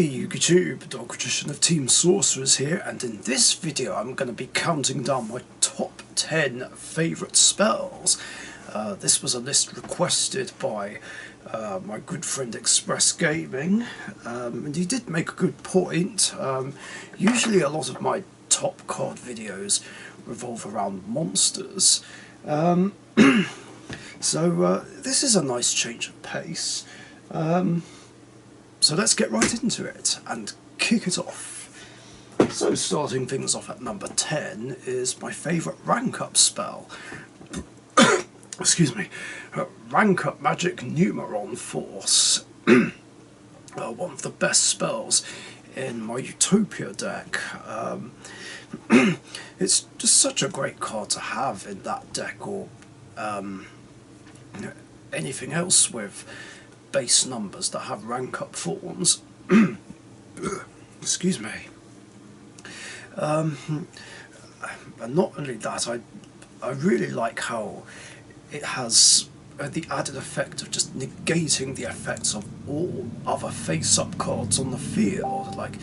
Hey YouTube, Dog Richician of Team Sorcerers here, and in this video I'm going to be counting down my top 10 favourite spells. This was a list requested by my good friend Express Gaming, and he did make a good point. Usually a lot of my top card videos revolve around monsters, so this is a nice change of pace. So let's get right into it and kick it off. So starting things off at number 10 is my favourite rank up spell. Excuse me. Rank up magic Numeron Force. One of the best spells in my Utopia deck. It's just such a great card to have in that deck, or anything else with base numbers that have rank up forms. Excuse me. And not only that, I really like how it has the added effect of just negating the effects of all other face-up cards on the field. Like,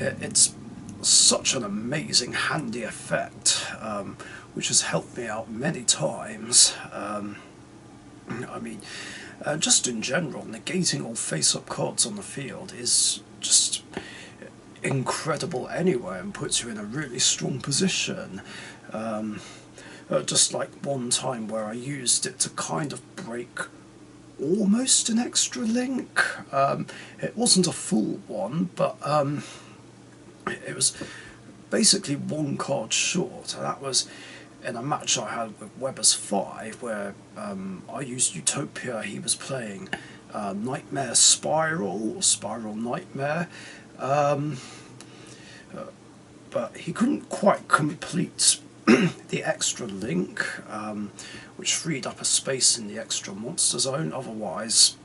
it's such an amazing handy effect, which has helped me out many times. I mean, just in general, negating all face-up cards on the field is just incredible anyway, and puts you in a really strong position. Just like one time where I used it to kind of break almost an extra link. It wasn't a full one, but it was basically one card short, and that was in a match I had with Weber's 5, where I used Utopia. He was playing Nightmare Spiral, or Spiral Nightmare, but he couldn't quite complete the extra link, which freed up a space in the extra monster zone. Otherwise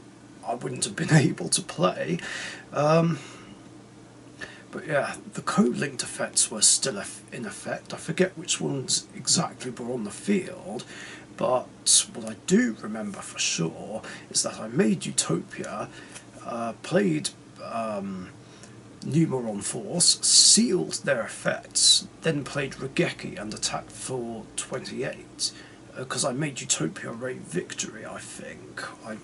I wouldn't have been able to play. But yeah, the co-linked effects were still in effect. I forget which ones exactly were on the field, but what I do remember for sure is that I made Utopia, played Numeron Force, sealed their effects, then played Regeki and attacked for 28, because I made Utopia Ray Victory, I think. I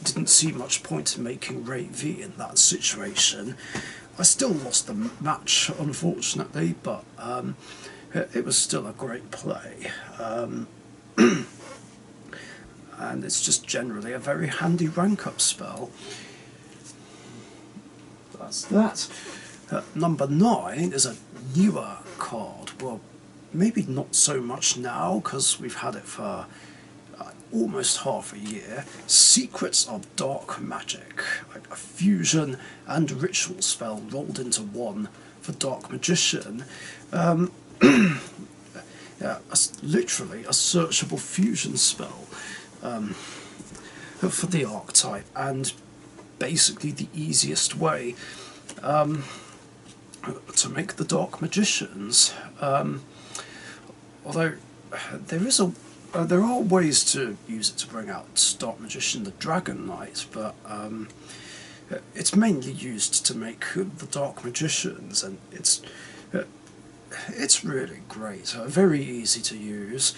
didn't see much point in making Ray V in that situation. I still lost the match, unfortunately, but it was still a great play. And it's just generally a very handy rank up spell. That's that. Number 9 is a newer card. Well, maybe not so much now, because we've had it for almost half a year. Secrets of Dark Magic, like a fusion and ritual spell rolled into one for Dark Magician. Yeah, literally a searchable fusion spell for the archetype, and basically the easiest way to make the Dark Magicians. Although there are ways to use it to bring out Dark Magician the Dragon Knight, but it's mainly used to make the Dark Magicians, and it's really great. Very easy to use,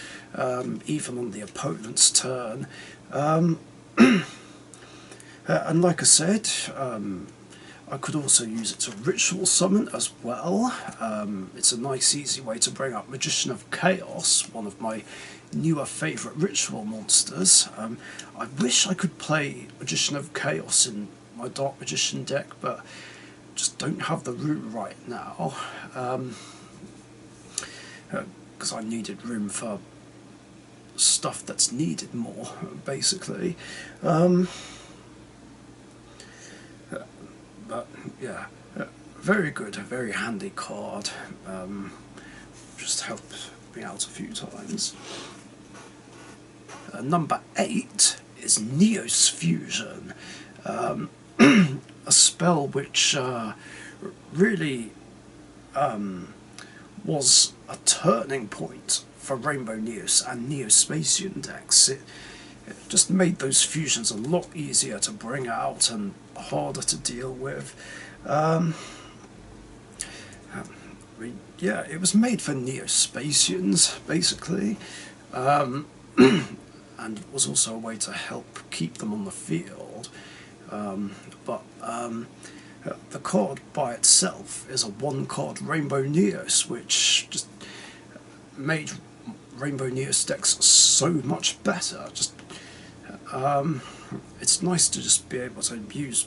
even on the opponent's turn. And like I said, I could also use it to ritual summon as well. It's a nice easy way to bring up Magician of Chaos, one of my newer favourite ritual monsters. I wish I could play Magician of Chaos in my Dark Magician deck, but just don't have the room right now, because I needed room for stuff that's needed more, basically. But yeah, very good, very handy card. Just helped me out a few times. Number 8 is Neos Fusion, a spell which really was a turning point for Rainbow Neos and Neospatian decks. it just made those fusions a lot easier to bring out and harder to deal with. Yeah, it was made for Neo-Spacians, basically, and was also a way to help keep them on the field. But the card by itself is a one-card Rainbow Neos, which just made Rainbow Neos decks so much better. Just it's nice to just be able to use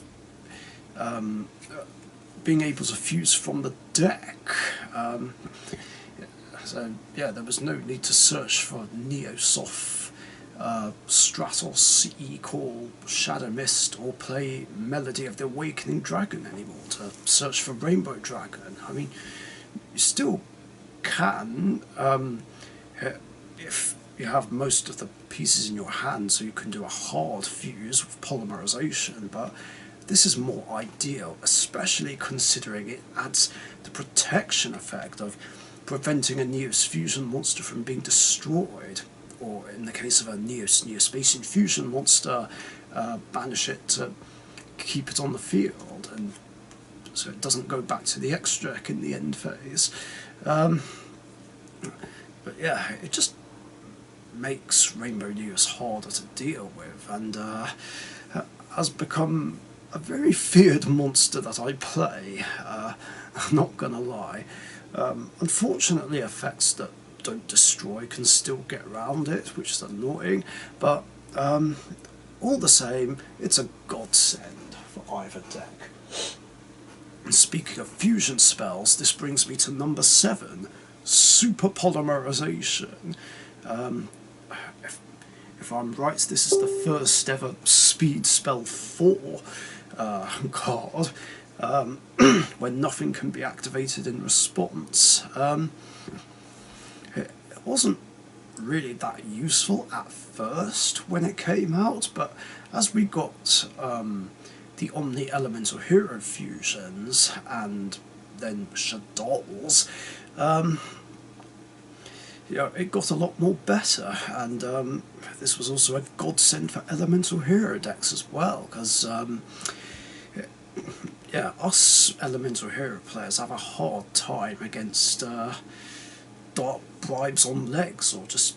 being able to fuse from the deck. So yeah, there was no need to search for Neosoft, Stratos, E-Call, Shadow Mist, or play Melody of the Awakening Dragon anymore to search for Rainbow Dragon. I mean, you still can, if you have most of the pieces in your hand, so you can do a hard fuse with polymerization, but this is more ideal, especially considering it adds the protection effect of preventing a Neos fusion monster from being destroyed, or in the case of a Neo-Spacian fusion monster, banish it to keep it on the field, and so it doesn't go back to the X deck in the end phase. But yeah, it just makes Rainbow Neos harder to deal with, and has become a very feared monster that I play, I'm not gonna lie. Unfortunately, effects that don't destroy can still get around it, which is annoying, but all the same, it's a godsend for either deck. And speaking of fusion spells, this brings me to NumberSeven, Super Polymerization. If I'm right, this is the first ever Speed Spell 4 card, when nothing can be activated in response. It wasn't really that useful at first when it came out, but as we got the Omni Elemental Hero fusions and then Shadows, it got a lot more better, and this was also a godsend for Elemental Hero decks as well, because yeah, us Elemental Hero players have a hard time against Dark Bribes on legs, or just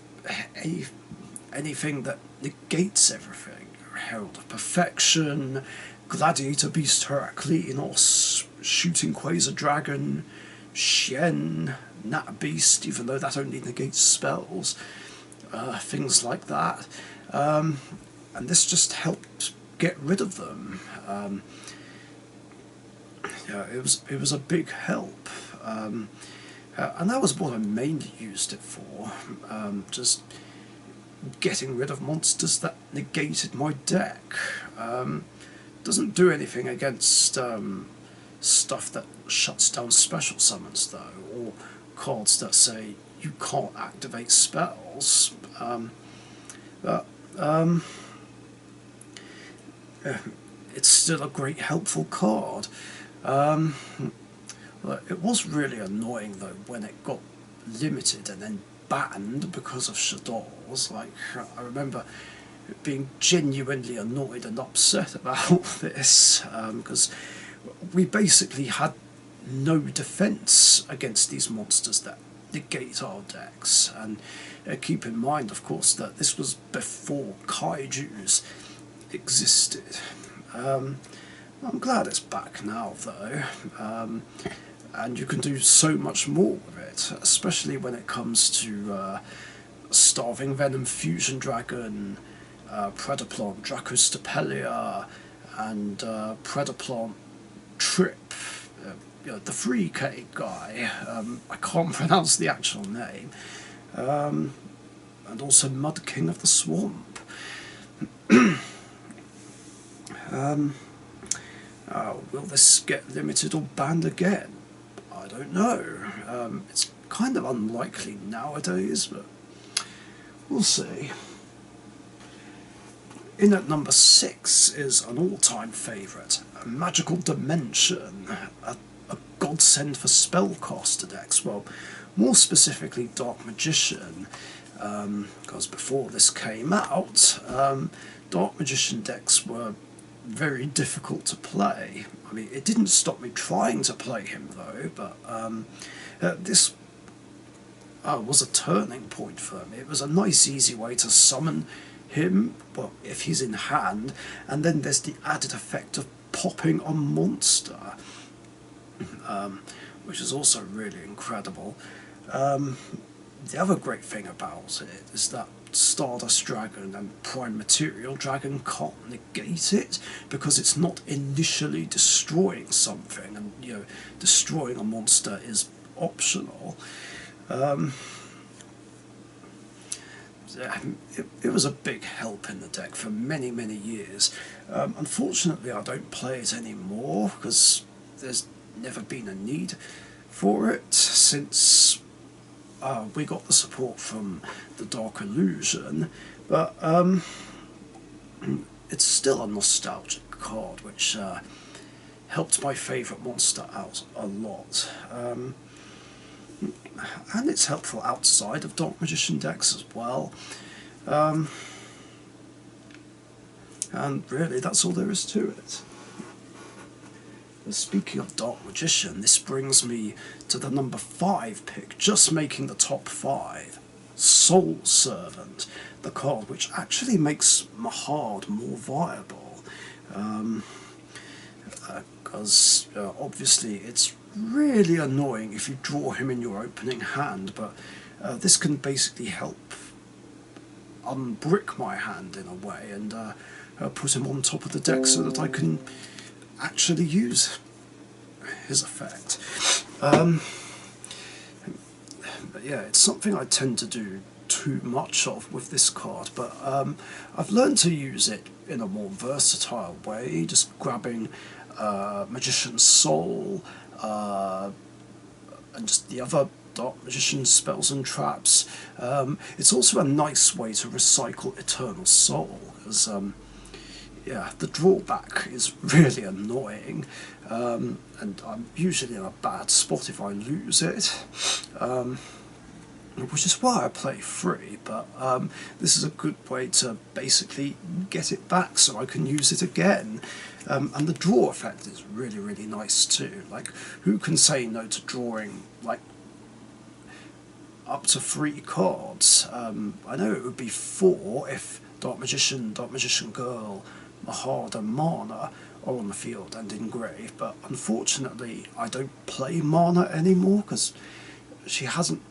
anything that negates everything. Herald of Perfection, Gladiator Beast Heracleanos, Shooting Quasar Dragon, Shen, Nat Beast, even though that only negates spells, things like that. And this just helped get rid of them. Yeah, it was a big help, and that was what I mainly used it for, just getting rid of monsters that negated my deck. Doesn't do anything against stuff that shuts down special summons though, or cards that say you can't activate spells. But it's still a great helpful card. It was really annoying though when it got limited and then banned because of Shadows. Like, I remember being genuinely annoyed and upset about this, because we basically had no defense against these monsters that negate our decks. And keep in mind, of course, that this was before Kaijus existed. I'm glad it's back now, though, and you can do so much more with it, especially when it comes to Starving Venom Fusion Dragon, Predaplant Dracostapelia, and Predaplant Trip, the 3K guy. I can't pronounce the actual name, and also Mud King of the Swamp. Will this get limited or banned again? I don't know. It's kind of unlikely nowadays, but we'll see. In at number 6 is an all-time favourite, a Magical Dimension, a godsend for spellcaster decks. Well, more specifically Dark Magician. because before this came out, Dark Magician decks were very difficult to play. I mean, it didn't stop me trying to play him though, but this was a turning point for me. It was a nice easy way to summon him, well, if he's in hand, and then there's the added effect of popping a monster, which is also really incredible. The other great thing about it is that Stardust Dragon and Prime Material Dragon can't negate it, because it's not initially destroying something, and you know, destroying a monster is optional. It was a big help in the deck for many years. Unfortunately I don't play it anymore because there's never been a need for it since we got the support from the Dark Illusion, but it's still a nostalgic card which helped my favourite monster out a lot. And it's helpful outside of Dark Magician decks as well. And really that's all there is to it. And speaking of Dark Magician, this brings me to the number 5 pick, just making the top 5. Soul Servant, the card which actually makes Mahard more viable. Because obviously it's really annoying if you draw him in your opening hand, but this can basically help unbrick my hand in a way and put him on top of the deck so that I can actually use his effect. But yeah, it's something I tend to do too much of with this card, but I've learned to use it in a more versatile way, just grabbing Magician's Soul, and just the other Dark Magician spells and traps. It's also a nice way to recycle Eternal Soul, because yeah, the drawback is really annoying, and I'm usually in a bad spot if I lose it, which is why I play free, but this is a good way to basically get it back so I can use it again. And the draw effect is really nice too. Like, who can say no to drawing like up to 3 cards? I know it would be 4 if Dark Magician, Dark Magician Girl, Mahard and Mana are on the field and in grave, but unfortunately I don't play Mana anymore because she hasn't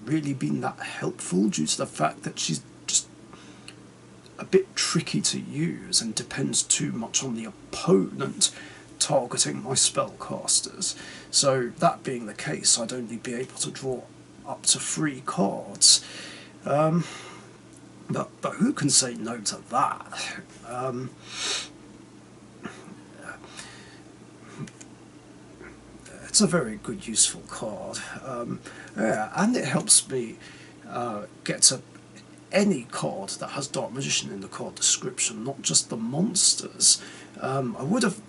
really been that helpful due to the fact that she's just a bit tricky to use and depends too much on the opponent targeting my spellcasters. So that being the case, I'd only be able to draw up to 3 cards. But who can say no to that? It's a very good, useful card. Yeah, and it helps me get to any card that has Dark Magician in the card description, not just the monsters. I would have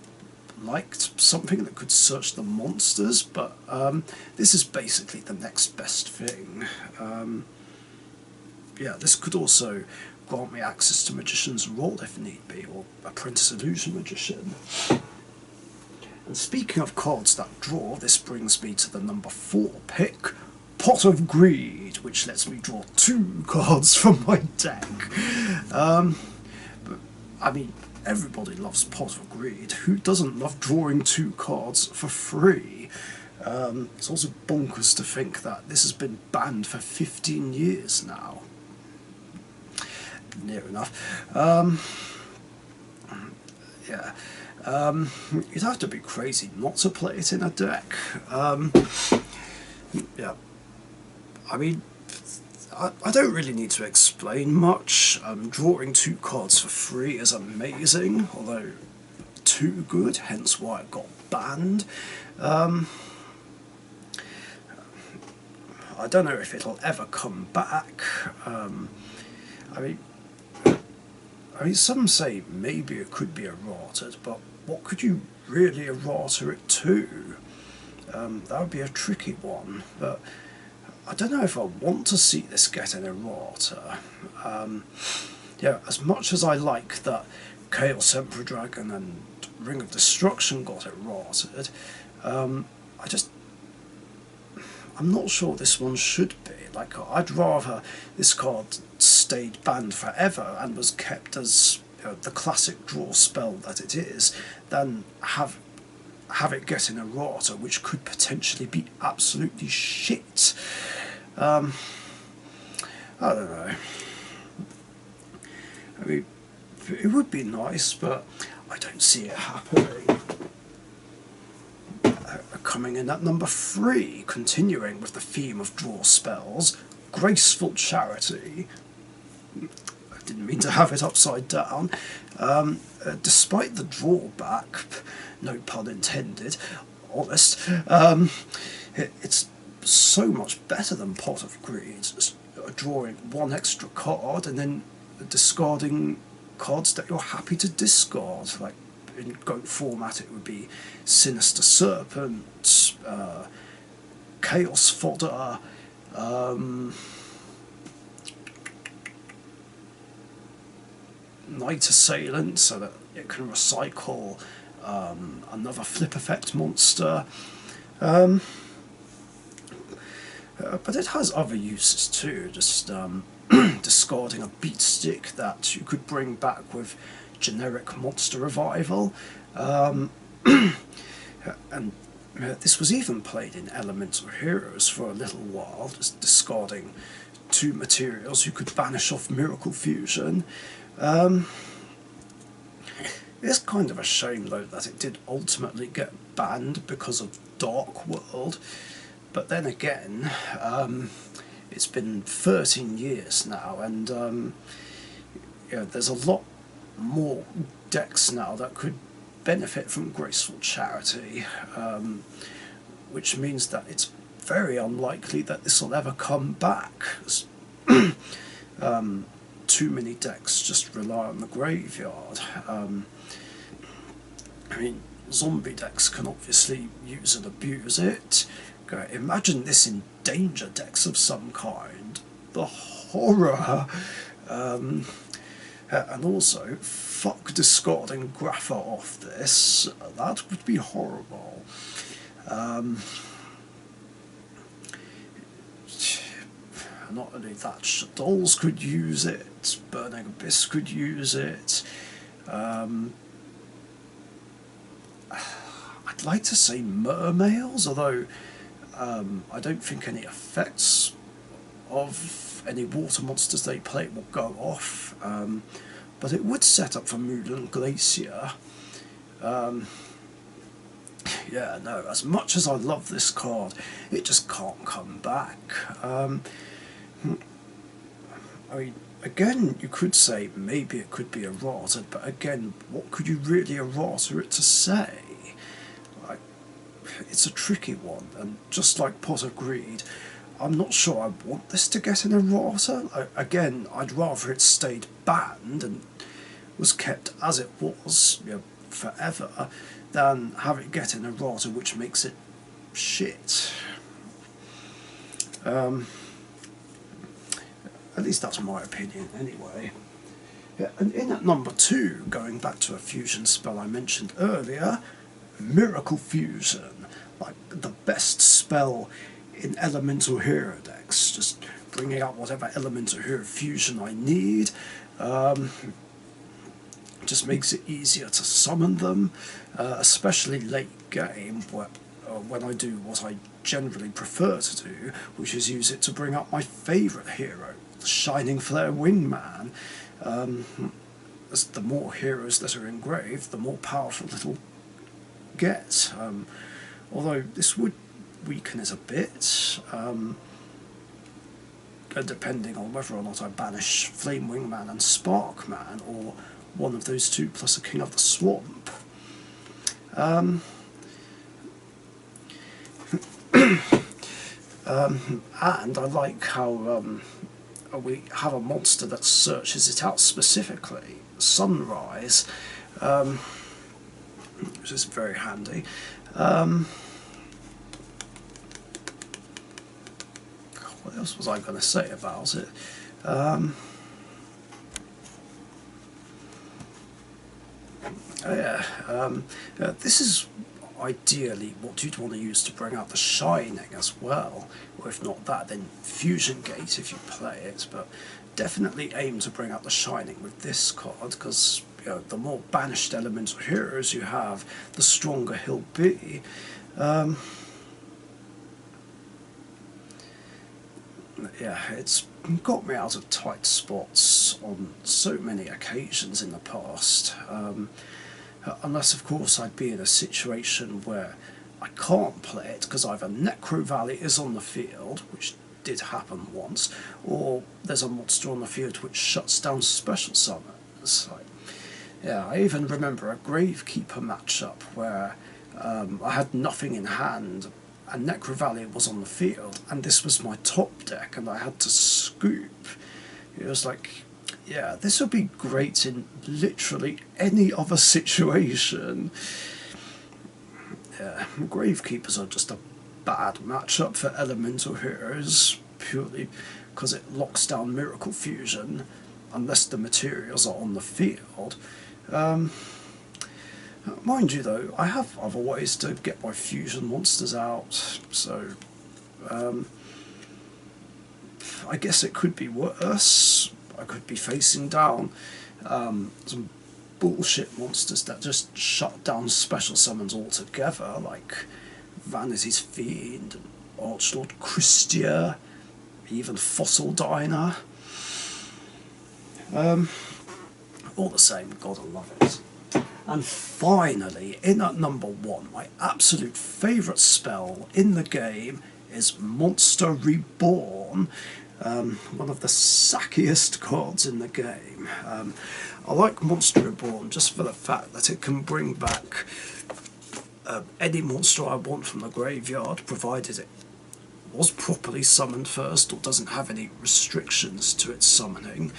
liked something that could search the monsters, but this is basically the next best thing. Yeah, this could also grant me access to Magician's Roll if need be, or Apprentice Illusion Magician. And speaking of cards that draw, this brings me to the number 4 pick, Pot of Greed, which lets me draw 2 cards from my deck. But, I mean, everybody loves Pot of Greed. Who doesn't love drawing 2 cards for free? It's also bonkers to think that this has been banned for 15 years now. Near enough. Yeah. You'd have to be crazy not to play it in a deck. Yeah. I mean, I don't really need to explain much. Drawing 2 cards for free is amazing, although too good, hence why it got banned. I don't know if it'll ever come back. I mean, some say maybe it could be errated, but what could you really errata it to? That would be a tricky one, but I don't know if I want to see this get an errata. Yeah, as much as I like that Chaos Emperor Dragon and Ring of Destruction got errated, I'm not sure this one should be. Like, I'd rather this card stayed banned forever and was kept as the classic draw spell that it is, than have it get an errata, which could potentially be absolutely shit. I don't know. I mean, it would be nice, but I don't see it happening. Coming in at number 3, continuing with the theme of draw spells, Graceful Charity. I didn't mean to have it upside down. Despite the drawback, no pun intended, honest, it's so much better than Pot of Greed, just drawing one extra card and then discarding cards that you're happy to discard. Like, in GOAT format it would be Sinister Serpent, Chaos Fodder, Night Assailant, so that it can recycle another flip effect monster. But it has other uses too, just discarding a beat stick that you could bring back with generic monster revival. And this was even played in Elemental Heroes for a little while, just discarding 2 materials you could banish off Miracle Fusion. It's kind of a shame though that it did ultimately get banned because of Dark World, but then again, it's been 13 years now, and there's a lot more decks now that could benefit from Graceful Charity, which means that it's very unlikely that this will ever come back. Too many decks just rely on the graveyard. I mean, zombie decks can obviously use and abuse it. Imagine this in danger decks of some kind. The horror! And also, fuck discarding Grapha off this. That would be horrible. Not only that, Shadows could use it, Burning Abyss could use it. I'd like to say Mermails, although I don't think any effects of any water monsters they play will go off, but it would set up for Moonland Glacier. Yeah, no, as much as I love this card, it just can't come back. I mean, again, you could say maybe it could be errata, but again, what could you really errata it to say? Like, it's a tricky one, and just like Pot of Greed, I'm not sure I want this to get an errata. Again, I'd rather it stayed banned and was kept as it was, forever, than have it get an errata which makes it shit. At least that's my opinion, anyway. Yeah, and in at number 2, going back to a fusion spell I mentioned earlier, Miracle Fusion, like the best spell in Elemental Hero decks, just bringing out whatever Elemental Hero fusion I need. Just makes it easier to summon them, especially late game, when I do what I generally prefer to do, which is use it to bring up my favourite hero, the Shining Flare Wingman. As the more heroes that are engraved, the more powerful it'll get. Although this would weaken it a bit, depending on whether or not I banish Flame Wingman and Sparkman, or one of those two plus a King of the Swamp. And I like how we have a monster that searches it out specifically, Sunrise, which is very handy. what else was I going to say about it? This is ideally what you'd want to use to bring out the shining as well, or if not that, then Fusion Gate if you play it, but definitely aim to bring out the shining with this card, because the more banished elemental heroes you have, the stronger he'll be. Yeah, it's got me out of tight spots on so many occasions in the past. Unless, of course, I'd be in a situation where I can't play it because either Necro Valley is on the field, which did happen once, or there's a monster on the field which shuts down special summons. I even remember a Gravekeeper matchup where I had nothing in hand and Necro Valley was on the field, and this was my top deck and I had to scoop. It was like, yeah, this would be great in literally any other situation. Yeah, Gravekeepers are just a bad matchup for elemental heroes, purely because it locks down Miracle Fusion unless the materials are on the field. Mind you though, I have other ways to get my fusion monsters out, so I guess it could be worse. I could be facing down some bullshit monsters that just shut down special summons altogether, like Vanity's Fiend, and Archlord Christia, even Fossil Diner. All the same, gotta love it. And finally, in at number 1, my absolute favourite spell in the game is Monster Reborn. One of the sackiest cards in the game. I like Monster Reborn just for the fact that it can bring back any monster I want from the graveyard, provided it was properly summoned first or doesn't have any restrictions to its summoning.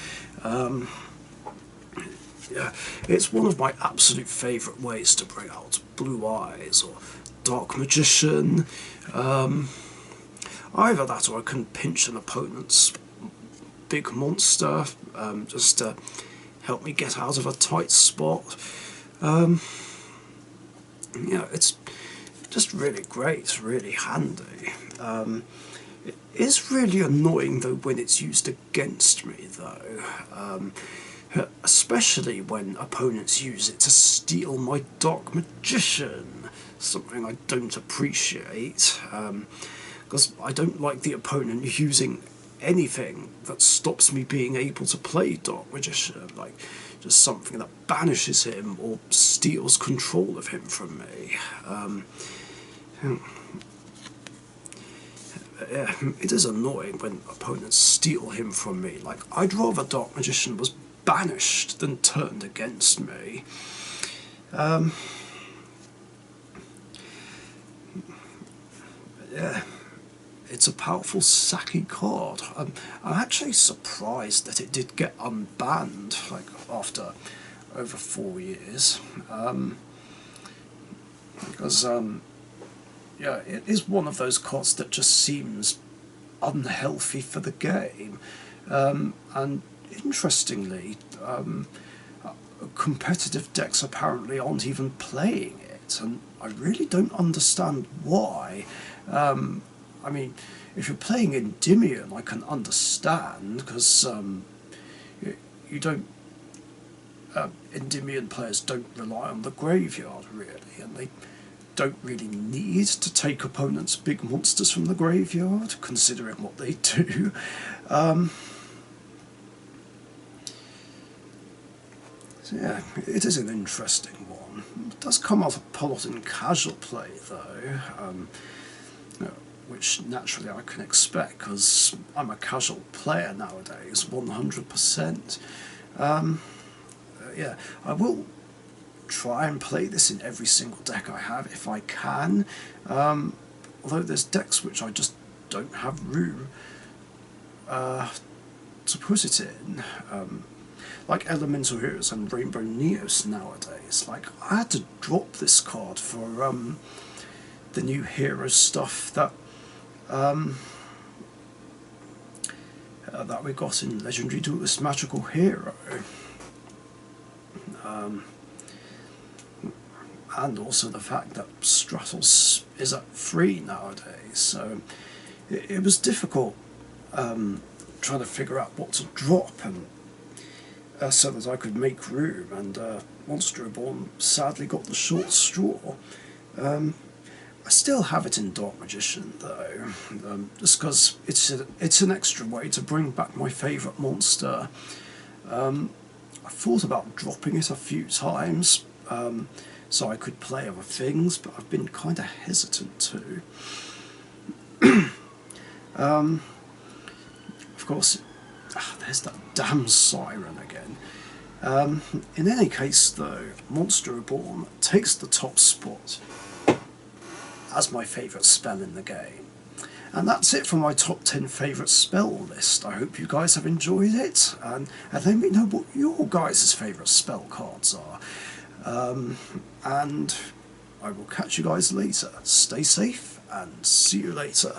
Yeah, it's one of my absolute favourite ways to bring out Blue Eyes or Dark Magician. Either that or I can pinch an opponent's big monster just to help me get out of a tight spot. Yeah, it's just really great, really handy. It is really annoying though when it's used against me though, especially when opponents use it to steal my Dark Magician, something I don't appreciate. Because I don't like the opponent using anything that stops me being able to play Dark Magician, like just something that banishes him or steals control of him from me. Yeah, it is annoying when opponents steal him from me. Like, I'd rather Dark Magician was banished than turned against me. Yeah. It's a powerful sacky card. I'm actually surprised that it did get unbanned, like, after over 4 years. Because, yeah, it is one of those cards that just seems unhealthy for the game. And interestingly, competitive decks apparently aren't even playing it, and I really don't understand why. I mean, if you're playing Endymion, I can understand, because you don't. Endymion players don't rely on the graveyard really, and they don't really need to take opponents' big monsters from the graveyard, considering what they do. So yeah, it is an interesting one. It does come out a lot in casual play though. Which naturally I can expect because I'm a casual player nowadays, 100%. Yeah, I will try and play this in every single deck I have if I can, although there's decks which I just don't have room to put it in, like Elemental Heroes and Rainbow Neos nowadays. Like, I had to drop this card for the new Hero stuff that that we got in Legendary Duelist Magical Hero. And also the fact that Stratos is at 3 nowadays, so it was difficult trying to figure out what to drop and so that I could make room, and Monster Reborn sadly got the short straw. I still have it in Dark Magician though, just because it's an extra way to bring back my favourite monster. I thought about dropping it a few times, so I could play other things, but I've been kind of hesitant to. Of course, there's that damn siren again. In any case though, Monster Reborn takes the top spot as my favourite spell in the game. And that's it for my top 10 favourite spell list. I hope you guys have enjoyed it, and let me know what your guys' favourite spell cards are. And I will catch you guys later. Stay safe and see you later.